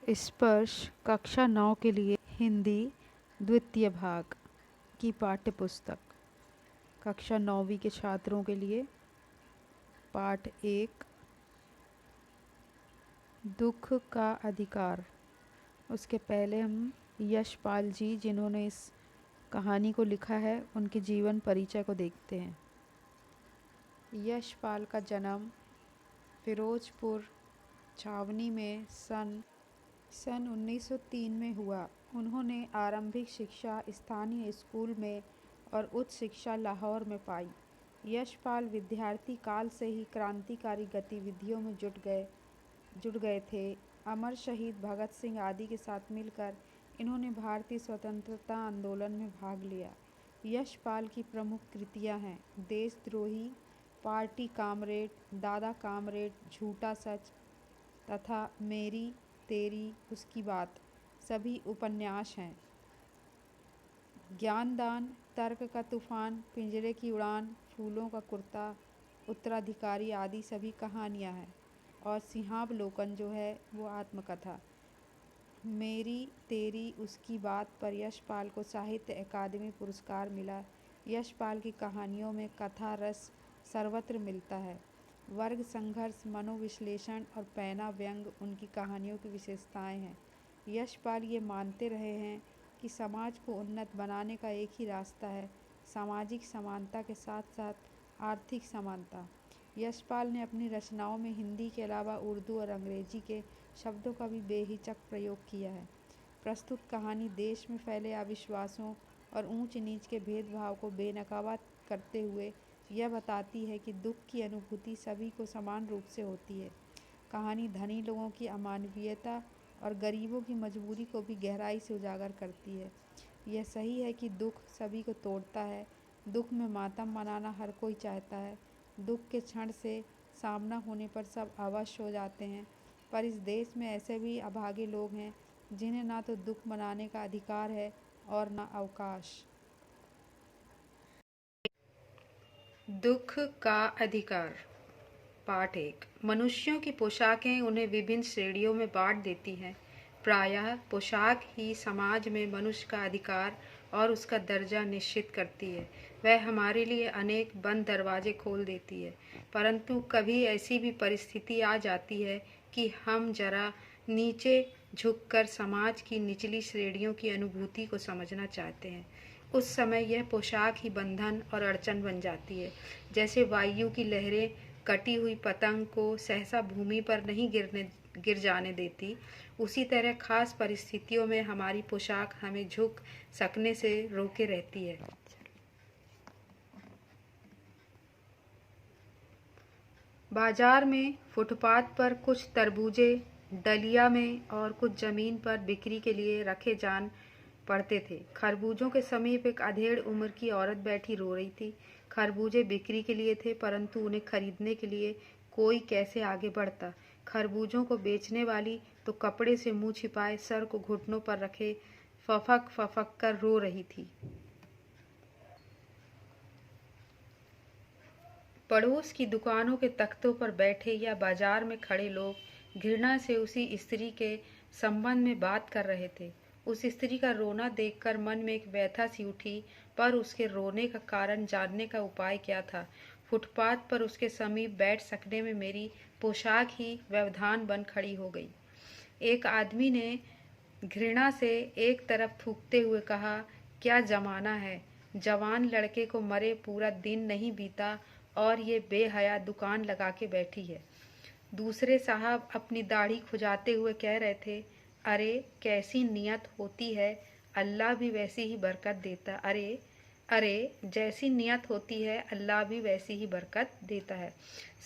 स्पर्श कक्षा 9 के लिए हिंदी द्वितीय भाग की पाठ्यपुस्तक कक्षा 9वीं के छात्रों के लिए पाठ 1 दुख का अधिकार। उसके पहले हम यशपाल जी जिन्होंने इस कहानी को लिखा है उनके जीवन परिचय को देखते हैं। यशपाल का जन्म फिरोजपुर छावनी में सन 1903 में हुआ। उन्होंने आरंभिक शिक्षा स्थानीय स्कूल में और उच्च शिक्षा लाहौर में पाई। यशपाल विद्यार्थी काल से ही क्रांतिकारी गतिविधियों में जुट गए थे। अमर शहीद भगत सिंह आदि के साथ मिलकर इन्होंने भारतीय स्वतंत्रता आंदोलन में भाग लिया। यशपाल की प्रमुख कृतियां हैं देशद्रोही, पार्टी कामरेड, दादा कामरेड, झूठा सच तथा मेरी तेरी उसकी बात सभी उपन्यास हैं। ज्ञानदान, तर्क का तूफान, पिंजरे की उड़ान, फूलों का कुर्ता, उत्तराधिकारी आदि सभी कहानियां हैं। और सिंहावलोकन जो है वो आत्मकथा। मेरी तेरी उसकी बात पर यशपाल को साहित्य अकादमी पुरस्कार मिला। यशपाल की कहानियों में कथा रस सर्वत्र मिलता है। वर्ग संघर्ष, मनोविश्लेषण और पैना व्यंग उनकी कहानियों की विशेषताएं हैं। यशपाल ये मानते रहे हैं कि समाज को उन्नत बनाने का एक ही रास्ता है, सामाजिक समानता के साथ साथ आर्थिक समानता। यशपाल ने अपनी रचनाओं में हिंदी के अलावा उर्दू और अंग्रेजी के शब्दों का भी बेहिचक प्रयोग किया है। प्रस्तुत कहानी देश में फैले अविश्वासों और ऊंच नीच के भेदभाव को बेनकाब करते हुए यह बताती है कि दुख की अनुभूति सभी को समान रूप से होती है। कहानी धनी लोगों की अमानवीयता और गरीबों की मजबूरी को भी गहराई से उजागर करती है। यह सही है कि दुख सभी को तोड़ता है। दुख में मातम मनाना हर कोई चाहता है। दुख के क्षण से सामना होने पर सब अवश्य हो जाते हैं, पर इस देश में ऐसे भी अभागे लोग हैं जिन्हें ना तो दुख मनाने का अधिकार है और ना अवकाश। दुख का अधिकार। पाठ 1। मनुष्यों की पोशाकें उन्हें विभिन्न श्रेणियों में बांट देती हैं। प्रायः पोशाक ही समाज में मनुष्य का अधिकार और उसका दर्जा निश्चित करती है। वह हमारे लिए अनेक बंद दरवाजे खोल देती है, परंतु कभी ऐसी भी परिस्थिति आ जाती है कि हम जरा नीचे झुककर समाज की निचली श्रेणियों की अनुभूति को समझना चाहते हैं। उस समय यह पोशाक ही बंधन और अड़चन बन जाती है। जैसे वायु की लहरें कटी हुई पतंग को सहसा भूमि पर नहीं गिर जाने देती, उसी तरह खास परिस्थितियों में हमारी पोशाक हमें झुक सकने से रोके रहती है। बाजार में फुटपाथ पर कुछ तरबूजे डलिया में और कुछ जमीन पर बिक्री के लिए रखे जान पड़ते थे। खरबूजों के समीप एक अधेड़ उम्र की औरत बैठी रो रही थी। खरबूजे बिक्री के लिए थे, परंतु उन्हें खरीदने के लिए कोई कैसे आगे बढ़ता। खरबूजों को बेचने वाली तो कपड़े से मुंह छिपाए सर को घुटनों पर रखे फफक फफक कर रो रही थी। पड़ोस की दुकानों के तख्तों पर बैठे या बाजार में खड़े लोग घृणा से उसी स्त्री के संबंध में बात कर रहे थे। उस स्त्री का रोना देखकर मन में एक व्यथा सी उठी, पर उसके रोने का कारण जानने का उपाय क्या था। फुटपाथ पर उसके समीप बैठ सकने में मेरी पोशाक ही व्यवधान बन खड़ी हो गई। एक आदमी ने घृणा से एक तरफ थूकते हुए कहा, क्या जमाना है, जवान लड़के को मरे पूरा दिन नहीं बीता और ये बेहया दुकान लगा के बैठी है। दूसरे साहब अपनी दाढ़ी खुजाते हुए कह रहे थे, अरे कैसी नियत होती है, अल्लाह भी वैसी ही बरकत देता। अरे अरे जैसी नियत होती है अल्लाह भी वैसी ही बरकत देता है।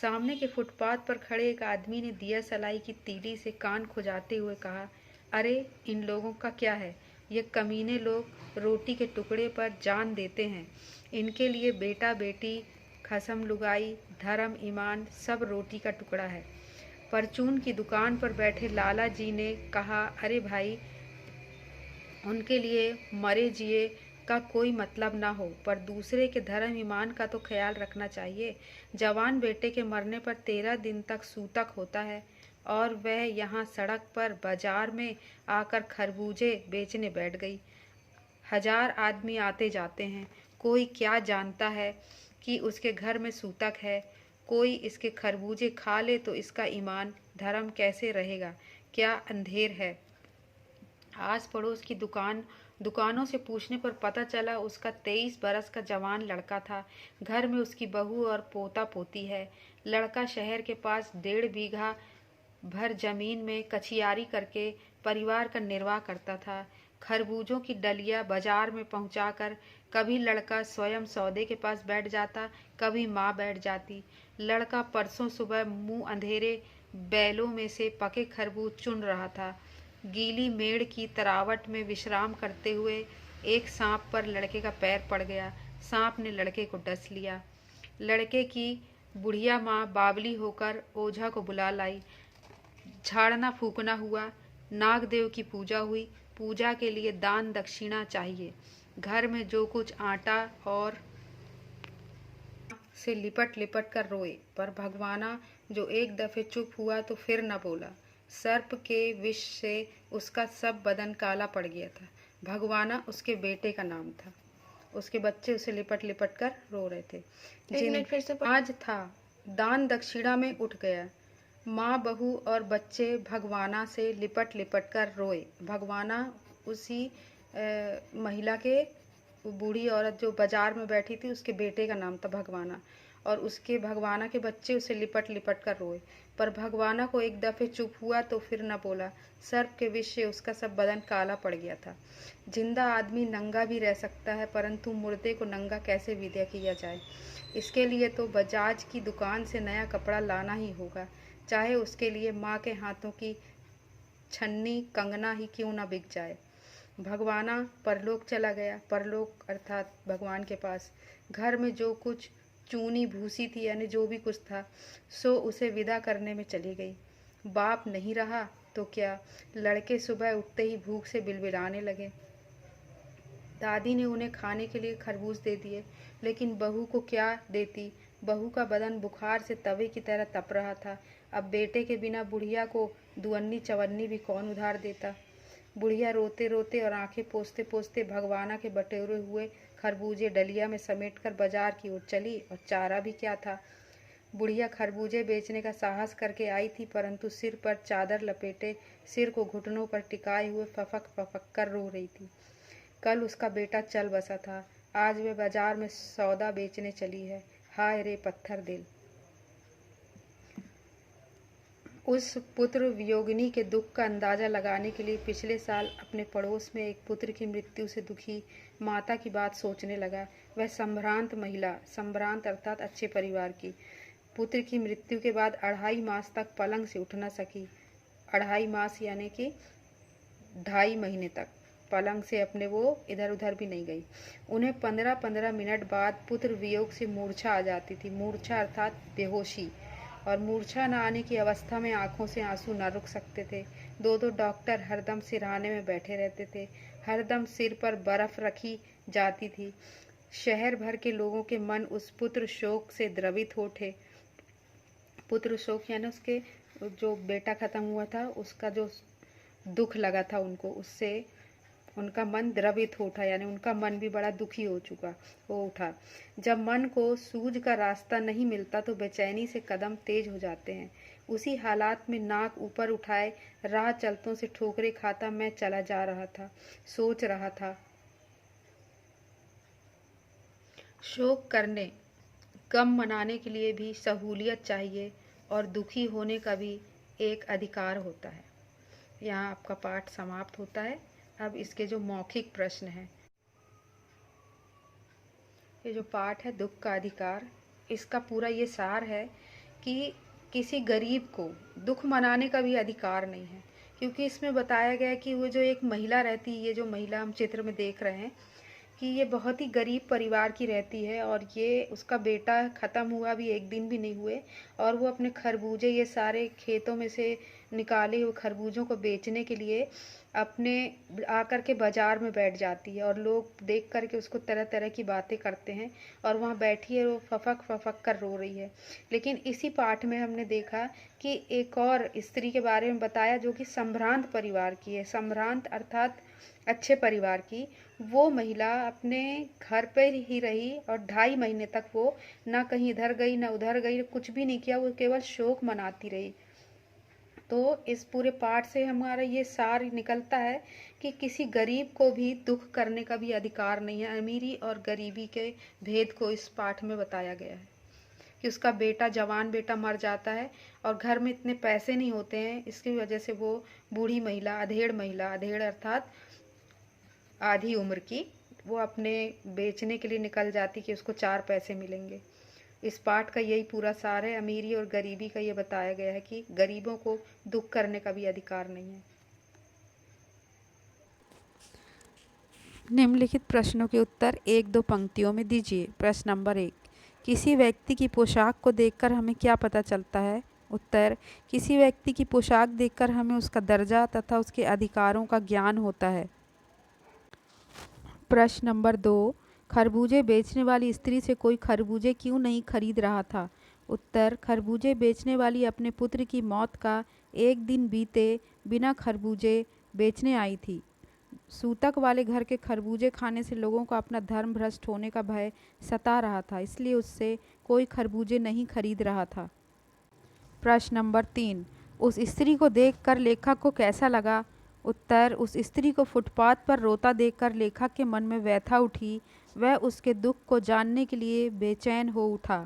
सामने के फुटपाथ पर खड़े एक आदमी ने दिया सलाई की तीली से कान खुजाते हुए कहा, अरे इन लोगों का क्या है, ये कमीने लोग रोटी के टुकड़े पर जान देते हैं। इनके लिए बेटा बेटी, खसम लुगाई, धर्म ईमान सब रोटी का टुकड़ा है। परचून की दुकान पर बैठे लाला जी ने कहा, अरे भाई उनके लिए मरे जिए का कोई मतलब ना हो, पर दूसरे के धर्म ईमान का तो ख्याल रखना चाहिए। जवान बेटे के मरने पर 13 दिन तक सूतक होता है, और वह यहाँ सड़क पर बाजार में आकर खरबूजे बेचने बैठ गई। 1000 आदमी आते जाते हैं, कोई क्या जानता है कि उसके घर में सूतक है। कोई इसके खरबूजे खा ले तो इसका ईमान धर्म कैसे रहेगा, क्या अंधेर है। आस पड़ोस की दुकानों से पूछने पर पता चला उसका 23 बरस का जवान लड़का था। घर में उसकी बहू और पोता पोती है। लड़का शहर के पास 1.5 बीघा भर जमीन में कछियारी करके परिवार का निर्वाह करता था। खरबूजों की डलिया बाजार में पहुंचाकर कभी लड़का स्वयं सौदे के पास बैठ जाता, कभी माँ बैठ जाती। लड़का परसों सुबह मुंह अंधेरे बैलों में से पके खरबूज चुन रहा था। गीली मेड़ की तरावट में विश्राम करते हुए एक सांप पर लड़के का पैर पड़ गया। सांप ने लड़के को डस लिया। लड़के की बुढ़िया माँ बावली होकर ओझा को बुला लाई। झाड़ना फूकना हुआ, नागदेव की पूजा हुई। पूजा के लिए दान दक्षिणा चाहिए। घर में जो कुछ आटा और से लिपट लिपट कर रोए, पर भगवाना जो एक दफे चुप हुआ तो फिर न बोला। सर्प के विष से उसका सब बदन काला पड़ गया था। भगवाना उसके बेटे का नाम था। उसके बच्चे उसे लिपट लिपट कर रो रहे थे। फिर से आज था, दान दक्षिणा में उठ गया। माँ बहू और बच्चे भगवाना से लिपट लिपट कर रोए। भगवाना उसी महिला के, बूढ़ी औरत जो बाजार में बैठी थी, उसके बेटे का नाम था भगवाना, और उसके भगवाना के बच्चे उसे लिपट लिपट कर रोए, पर भगवाना को एक दफे चुप हुआ तो फिर न बोला। सर्प के विष से उसका सब बदन काला पड़ गया था। जिंदा आदमी नंगा भी रह सकता है, परंतु मुर्दे को नंगा कैसे विदा किया जाए। इसके लिए तो बजाज की दुकान से नया कपड़ा लाना ही होगा, चाहे उसके लिए माँ के हाथों की छन्नी कंगना ही क्यों ना बिक जाए। भगवाना परलोक चला गया। परलोक अर्थात भगवान के पास। घर में जो कुछ चूनी भूसी थी, यानी जो भी कुछ था, सो उसे विदा करने में चली गई। बाप नहीं रहा तो क्या, लड़के सुबह उठते ही भूख से बिलबिलाने लगे। दादी ने उन्हें खाने के लिए खरबूज दे दिए, लेकिन बहू को क्या देती। बहू का बदन बुखार से तवे की तरह तप रहा था। अब बेटे के बिना बुढ़िया को दुअन्नी चवन्नी भी कौन उधार देता। बुढ़िया रोते रोते और आंखें पोंछते पोंछते भगवाना के बटोरे हुए खरबूजे डलिया में समेटकर बाजार की ओर चली, और चारा भी क्या था। बुढ़िया खरबूजे बेचने का साहस करके आई थी, परंतु सिर पर चादर लपेटे, सिर को घुटनों पर टिकाए हुए फफक फफक कर रो रही थी। कल उसका बेटा चल बसा था, आज वे बाजार में सौदा बेचने चली है। हाय रे पत्थर दिल। उस पुत्र वियोगिनी के दुख का अंदाजा लगाने के लिए पिछले साल अपने पड़ोस में एक पुत्र की मृत्यु से दुखी माता की बात सोचने लगा। वह संभ्रांत महिला, संभ्रांत अर्थात अच्छे परिवार की, पुत्र की मृत्यु के बाद 2.5 मास तक पलंग से उठ न सकी। 2.5 मास यानी कि 2.5 महीने तक पलंग से अपने वो इधर उधर भी नहीं गई। उन्हें 15-15 मिनट बाद पुत्र वियोग से मूर्छा आ जाती थी। मूर्छा अर्थात बेहोशी, और मूर्छा न आने की अवस्था में आंखों से आंसू न रुक सकते थे। 2-2 डॉक्टर हरदम सिरहाने में बैठे रहते थे। हरदम सिर पर बर्फ रखी जाती थी। शहर भर के लोगों के मन उस पुत्र शोक से द्रवित हो उठे। पुत्र शोक यानी उसके जो बेटा खत्म हुआ था, उसका जो दुख लगा था उनको, उससे उनका मन द्रवित हो उठा, यानी उनका मन भी बड़ा दुखी हो उठा। जब मन को सूझ का रास्ता नहीं मिलता तो बेचैनी से कदम तेज हो जाते हैं। उसी हालात में नाक ऊपर उठाए राह चलतों से ठोकरे खाता मैं चला जा रहा था। सोच रहा था, शोक करने, गम मनाने के लिए भी सहूलियत चाहिए, और दुखी होने का भी एक अधिकार होता है। यहाँ आपका पाठ समाप्त होता है। अब इसके जो मौखिक प्रश्न हैं, ये जो पाठ है दुख का अधिकार, इसका पूरा ये सार है कि किसी गरीब को दुख मनाने का भी अधिकार नहीं है, क्योंकि इसमें बताया गया है कि वो जो एक महिला रहती है, ये जो महिला हम चित्र में देख रहे हैं कि ये बहुत ही गरीब परिवार की रहती है, और ये उसका बेटा ख़त्म हुआ भी 1 दिन भी नहीं हुए, और वो अपने खरबूजे ये सारे खेतों में से निकाले हुए खरबूजों को बेचने के लिए अपने आकर के बाजार में बैठ जाती है और लोग देख कर के उसको तरह तरह की बातें करते हैं और वहाँ बैठी है वो फफक फफक कर रो रही है। लेकिन इसी पाठ में हमने देखा कि एक और स्त्री के बारे में बताया जो कि संभ्रांत परिवार की है। संभ्रांत अर्थात अच्छे परिवार की। वो महिला अपने घर पर ही रही और 2.5 महीने तक वो ना कहीं इधर गई ना उधर गई, कुछ भी नहीं किया, वो केवल शोक मनाती रही। तो इस पूरे पाठ से हमारा ये सार निकलता है कि किसी गरीब को भी दुख करने का भी अधिकार नहीं है। अमीरी और गरीबी के भेद को इस पाठ में बताया गया है कि उसका बेटा, जवान बेटा मर जाता है और घर में इतने पैसे नहीं होते हैं, इसकी वजह से वो बूढ़ी महिला, अधेड़ अर्थात आधी उम्र की, वो अपने बेचने के लिए निकल जाती कि उसको 4 पैसे मिलेंगे। इस पाठ का यही पूरा सार है। अमीरी और गरीबी का ये बताया गया है कि गरीबों को दुख करने का भी अधिकार नहीं है। निम्नलिखित प्रश्नों के उत्तर 1-2 पंक्तियों में दीजिए। प्रश्न नंबर 1, किसी व्यक्ति की पोशाक को देखकर हमें क्या पता चलता है? उत्तर, किसी व्यक्ति की पोशाक देखकर हमें उसका दर्जा तथा उसके अधिकारों का ज्ञान होता है। प्रश्न नंबर 2, खरबूजे बेचने वाली स्त्री से कोई खरबूजे क्यों नहीं खरीद रहा था? उत्तर, खरबूजे बेचने वाली अपने पुत्र की मौत का एक दिन बीते बिना खरबूजे बेचने आई थी। सूतक वाले घर के खरबूजे खाने से लोगों को अपना धर्म भ्रष्ट होने का भय सता रहा था, इसलिए उससे कोई खरबूजे नहीं खरीद रहा था। प्रश्न नंबर 3, उस स्त्री को देखकर लेखक को कैसा लगा? उत्तर, उस स्त्री को फुटपाथ पर रोता देखकर लेखक के मन में व्यथा उठी। वह उसके दुख को जानने के लिए बेचैन हो उठा।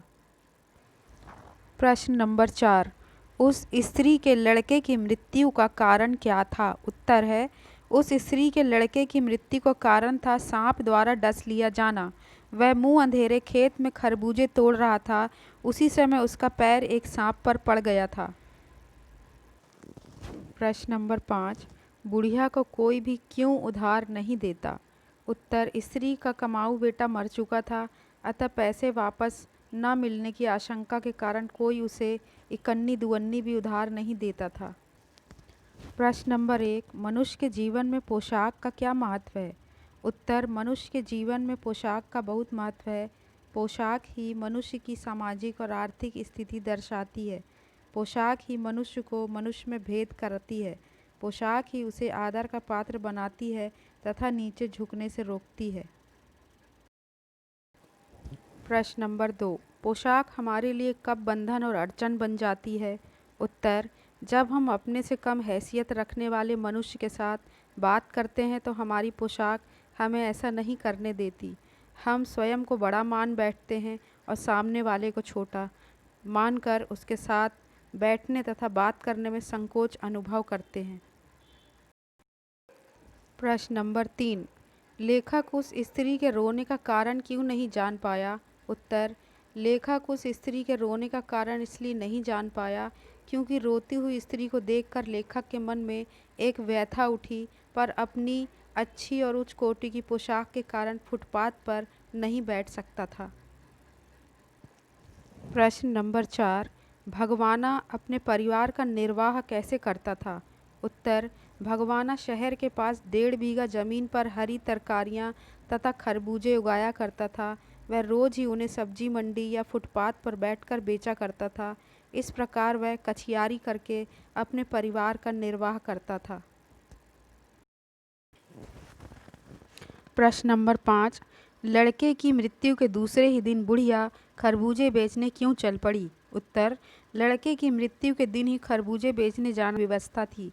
प्रश्न नंबर 4, उस स्त्री के लड़के की मृत्यु का कारण क्या था? उत्तर है, उस स्त्री के लड़के की मृत्यु का कारण था सांप द्वारा डस लिया जाना। वह मुंह अंधेरे खेत में खरबूजे तोड़ रहा था। उसी समय उसका पैर एक सांप पर पड़ गया था। प्रश्न नंबर 5, बुढ़िया को कोई भी क्यों उधार नहीं देता? उत्तर, स्त्री का कमाऊ बेटा मर चुका था, अतः पैसे वापस न मिलने की आशंका के कारण कोई उसे इकन्नी दुअन्नी भी उधार नहीं देता था। प्रश्न नंबर 1, मनुष्य के जीवन में पोशाक का क्या महत्व है? उत्तर, मनुष्य के जीवन में पोशाक का बहुत महत्व है। पोशाक ही मनुष्य की सामाजिक और आर्थिक स्थिति दर्शाती है। पोशाक ही मनुष्य को मनुष्य में भेद करती है। पोशाक ही उसे आदर का पात्र बनाती है तथा नीचे झुकने से रोकती है। प्रश्न नंबर 2, पोशाक हमारे लिए कब बंधन और अड़चन बन जाती है? उत्तर, जब हम अपने से कम हैसियत रखने वाले मनुष्य के साथ बात करते हैं तो हमारी पोशाक हमें ऐसा नहीं करने देती। हम स्वयं को बड़ा मान बैठते हैं और सामने वाले को छोटा मानकर उसके साथ बैठने तथा बात करने में संकोच अनुभव करते हैं। प्रश्न नंबर 3, लेखक उस स्त्री के रोने का कारण क्यों नहीं जान पाया? उत्तर, लेखक उस स्त्री के रोने का कारण इसलिए नहीं जान पाया क्योंकि रोती हुई स्त्री को देखकर लेखक के मन में एक व्यथा उठी, पर अपनी अच्छी और उच्च कोटि की पोशाक के कारण फुटपाथ पर नहीं बैठ सकता था। प्रश्न नंबर 4, भगवाना अपने परिवार का निर्वाह कैसे करता था? उत्तर, भगवाना शहर के पास 1.5 बीघा जमीन पर हरी तरकारियां तथा खरबूजे उगाया करता था। वह रोज ही उन्हें सब्जी मंडी या फुटपाथ पर बैठकर बेचा करता था। इस प्रकार वह कछियारी करके अपने परिवार का निर्वाह करता था। प्रश्न नंबर 5, लड़के की मृत्यु के दूसरे ही दिन बुढ़िया खरबूजे बेचने क्यों चल पड़ी? उत्तर, लड़के की मृत्यु के दिन ही खरबूजे बेचने जाने की व्यवस्था थी।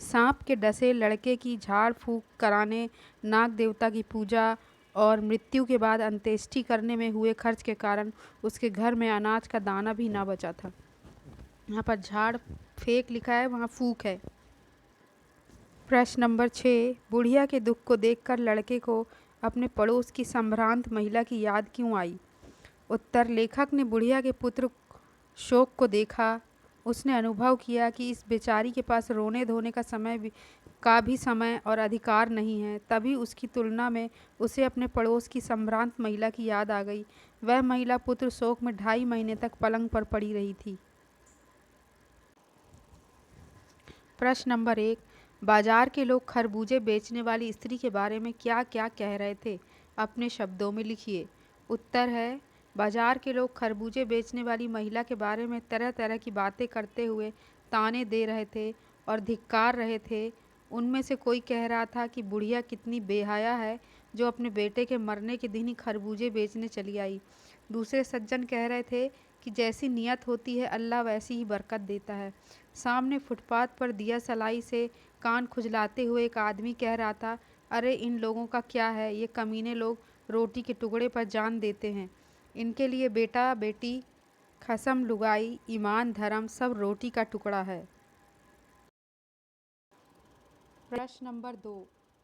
सांप के डसे लड़के की झाड़ फूंक कराने, नाग देवता की पूजा और मृत्यु के बाद अंत्येष्टि करने में हुए खर्च के कारण उसके घर में अनाज का दाना भी ना बचा था। यहाँ पर झाड़ फेंक लिखा है, वहाँ फूंक है। प्रश्न नंबर 6, बुढ़िया के दुख को देखकर लड़के को अपने पड़ोस की संभ्रांत महिला की याद क्यों आई? उत्तर, लेखक ने बुढ़िया के पुत्र शोक को देखा। उसने अनुभव किया कि इस बेचारी के पास रोने धोने का भी समय और अधिकार नहीं है। तभी उसकी तुलना में उसे अपने पड़ोस की संभ्रांत महिला की याद आ गई। वह महिला पुत्र शोक में 2.5 महीने तक पलंग पर पड़ी रही थी। प्रश्न नंबर 1। बाजार के लोग खरबूजे बेचने वाली स्त्री के बारे में क्या क्या कह रहे थे? अपने शब्दों में लिखिए। उत्तर है, बाजार के लोग खरबूजे बेचने वाली महिला के बारे में तरह तरह की बातें करते हुए ताने दे रहे थे और धिक्कार रहे थे। उनमें से कोई कह रहा था कि बुढ़िया कितनी बेहया है जो अपने बेटे के मरने के दिन ही खरबूजे बेचने चली आई। दूसरे सज्जन कह रहे थे कि जैसी नियत होती है अल्लाह वैसी ही बरकत देता है। सामने फुटपाथ पर दिया सलाई से कान खुजलाते हुए एक आदमी कह रहा था, अरे इन लोगों का क्या है, ये कमीने लोग रोटी के टुकड़े पर जान देते हैं। इनके लिए बेटा बेटी, कसम लुगाई, ईमान धर्म सब रोटी का टुकड़ा है। प्रश्न नंबर 2।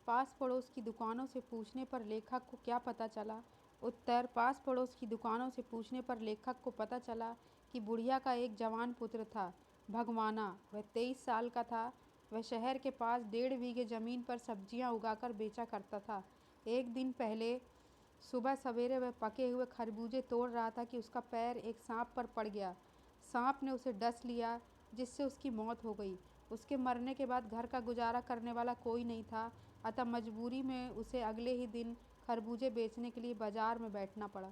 पास पड़ोस की दुकानों से पूछने पर लेखक को क्या पता चला? उत्तर, पास पड़ोस की दुकानों से पूछने पर लेखक को पता चला कि बुढ़िया का एक जवान पुत्र था, भगवाना। वह 23 साल का था। वह शहर के पास 1.5 बीघे जमीन पर सब्जियां उगाकर बेचा करता था। एक दिन पहले सुबह सवेरे वह पके हुए खरबूजे तोड़ रहा था कि उसका पैर एक सांप पर पड़ गया। सांप ने उसे डस लिया, जिससे उसकी मौत हो गई। उसके मरने के बाद घर का गुजारा करने वाला कोई नहीं था, अतः मजबूरी में उसे अगले ही दिन खरबूजे बेचने के लिए बाजार में बैठना पड़ा।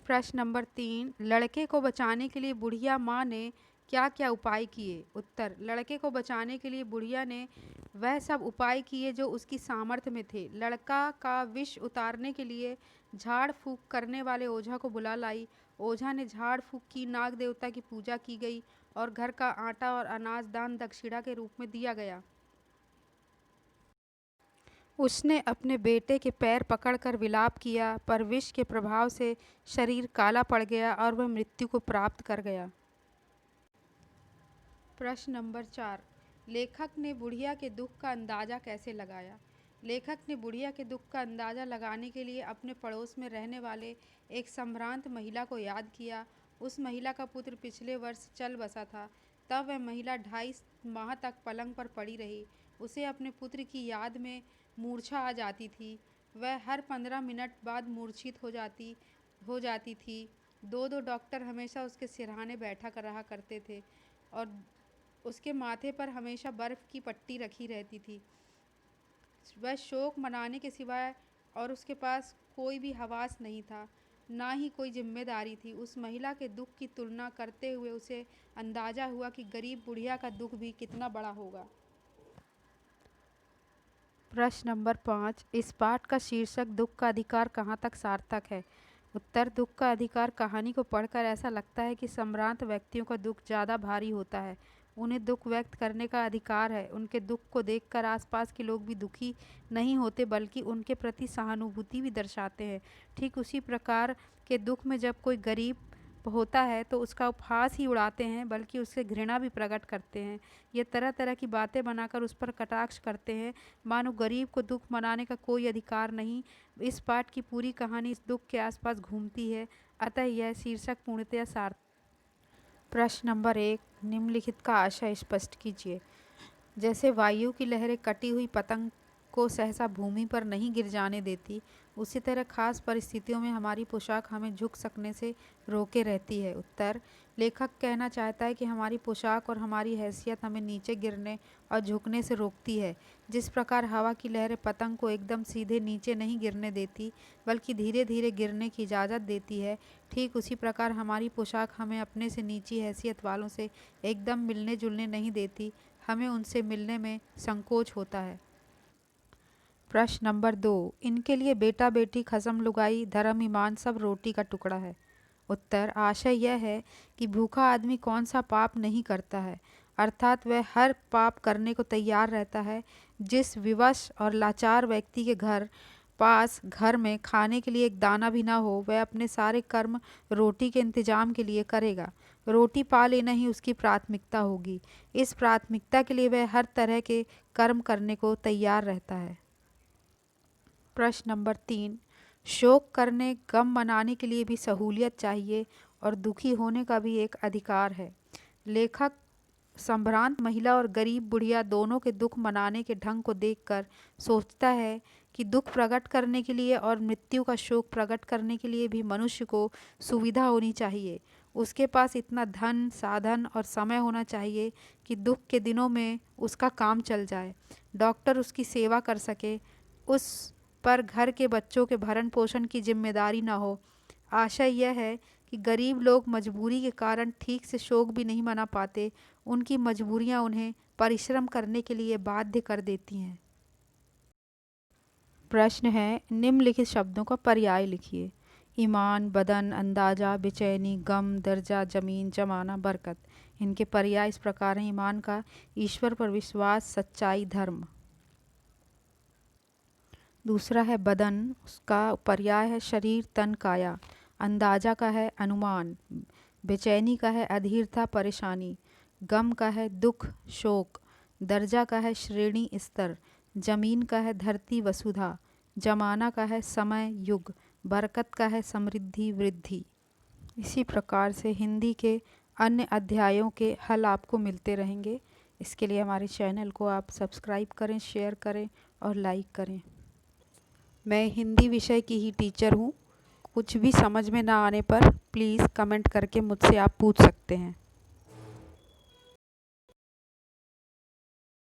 प्रश्न नंबर 3। लड़के को बचाने के लिए बुढ़िया माँ ने क्या क्या उपाय किए? उत्तर, लड़के को बचाने के लिए बुढ़िया ने वह सब उपाय किए जो उसकी सामर्थ्य में थे। लड़का का विष उतारने के लिए झाड़ फूंक करने वाले ओझा को बुला लाई। ओझा ने झाड़ फूंक की, नाग देवता की पूजा की गई और घर का आटा और अनाज दान दक्षिणा के रूप में दिया गया। उसने अपने बेटे के पैर पकड़कर विलाप किया, पर विष के प्रभाव से शरीर काला पड़ गया और वह मृत्यु को प्राप्त कर गया। प्रश्न नंबर 4। लेखक ने बुढ़िया के दुख का अंदाज़ा कैसे लगाया? लेखक ने बुढ़िया के दुख का अंदाज़ा लगाने के लिए अपने पड़ोस में रहने वाले एक संभ्रांत महिला को याद किया। उस महिला का पुत्र पिछले वर्ष चल बसा था। तब वह महिला 2.5 माह तक पलंग पर पड़ी रही। उसे अपने पुत्र की याद में मूर्छा आ जाती थी। वह हर 15 मिनट बाद मूर्छित हो जाती थी। 2 डॉक्टर हमेशा उसके सिरहाने बैठा कर रहा करते थे और उसके माथे पर हमेशा बर्फ की पट्टी रखी रहती थी। वह शोक मनाने के सिवाय और उसके पास कोई भी हवास नहीं था, ना ही कोई जिम्मेदारी थी। उस महिला के दुख की तुलना करते हुए उसे अंदाजा हुआ कि गरीब बुढ़िया का दुख भी कितना बड़ा होगा। प्रश्न नंबर 5। इस पाठ का शीर्षक दुख का अधिकार कहाँ तक सार्थक है? उत्तर, दुख का अधिकार कहानी को पढ़कर ऐसा लगता है कि सम्भ्रांत व्यक्तियों का दुख ज़्यादा भारी होता है। उन्हें दुख व्यक्त करने का अधिकार है। उनके दुख को देखकर आसपास के लोग भी दुखी नहीं होते, बल्कि उनके प्रति सहानुभूति भी दर्शाते हैं। ठीक उसी प्रकार के दुख में जब कोई गरीब होता है तो उसका उपहास ही उड़ाते हैं, बल्कि उससे घृणा भी प्रकट करते हैं। ये तरह तरह की बातें बनाकर उस पर कटाक्ष करते हैं, मानो गरीब को दुख मनाने का कोई अधिकार नहीं। इस पाठ की पूरी कहानी इस दुख के आसपास घूमती है, अतः यह शीर्षक पूर्णतया सार्थक। प्रश्न नंबर 1। निम्नलिखित का आशय स्पष्ट कीजिए। जैसे वायु की लहरें कटी हुई पतंग को सहसा भूमि पर नहीं गिर जाने देती, उसी तरह खास परिस्थितियों में हमारी पोशाक हमें झुक सकने से रोके रहती है। उत्तर, लेखक कहना चाहता है कि हमारी पोशाक और हमारी हैसियत हमें नीचे गिरने और झुकने से रोकती है। जिस प्रकार हवा की लहरें पतंग को एकदम सीधे नीचे नहीं गिरने देती, बल्कि धीरे धीरे गिरने की इजाज़त देती है, ठीक उसी प्रकार हमारी पोशाक हमें अपने से नीची हैसियत वालों से एकदम मिलने जुलने नहीं देती, हमें उनसे मिलने में संकोच होता है। प्रश्न नंबर 2। इनके लिए बेटा बेटी, खसम लुगाई, धर्म ईमान सब रोटी का टुकड़ा है। उत्तर, आशय यह है कि भूखा आदमी कौन सा पाप नहीं करता है, अर्थात वह हर पाप करने को तैयार रहता है। जिस विवश और लाचार व्यक्ति के घर में खाने के लिए एक दाना भी ना हो, वह अपने सारे कर्म रोटी के इंतजाम के लिए करेगा। रोटी पा लेना ही उसकी प्राथमिकता होगी। इस प्राथमिकता के लिए वह हर तरह के कर्म करने को तैयार रहता है। प्रश्न नंबर 3। शोक करने, गम मनाने के लिए भी सहूलियत चाहिए और दुखी होने का भी एक अधिकार है। लेखक संभ्रांत महिला और गरीब बुढ़िया दोनों के दुख मनाने के ढंग को देखकर सोचता है कि दुख प्रकट करने के लिए और मृत्यु का शोक प्रकट करने के लिए भी मनुष्य को सुविधा होनी चाहिए। उसके पास इतना धन, साधन और समय होना चाहिए कि दुख के दिनों में उसका काम चल जाए, डॉक्टर उसकी सेवा कर सके, उस पर घर के बच्चों के भरण पोषण की जिम्मेदारी न हो। आशय यह है कि गरीब लोग मजबूरी के कारण ठीक से शोक भी नहीं मना पाते, उनकी मजबूरियां उन्हें परिश्रम करने के लिए बाध्य कर देती हैं। प्रश्न है, निम्नलिखित शब्दों का पर्याय लिखिए। ईमान, बदन, अंदाजा, बेचैनी, गम, दर्जा, जमीन, जमाना, बरकत। इनके पर्याय इस प्रकार हैं। ईमान का ईश्वर पर विश्वास, सच्चाई, धर्म। दूसरा है बदन, उसका पर्याय है शरीर, तन, काया। अंदाजा का है अनुमान। बेचैनी का है अधीरता, परेशानी। गम का है दुख, शोक। दर्जा का है श्रेणी, स्तर। जमीन का है धरती, वसुधा। जमाना का है समय, युग। बरकत का है समृद्धि, वृद्धि। इसी प्रकार से हिंदी के अन्य अध्यायों के हल आपको मिलते रहेंगे। इसके लिए हमारे चैनल को आप सब्सक्राइब करें, शेयर करें और लाइक करें। मैं हिंदी विषय की ही टीचर हूँ। कुछ भी समझ में ना आने पर प्लीज़ कमेंट करके मुझसे आप पूछ सकते हैं।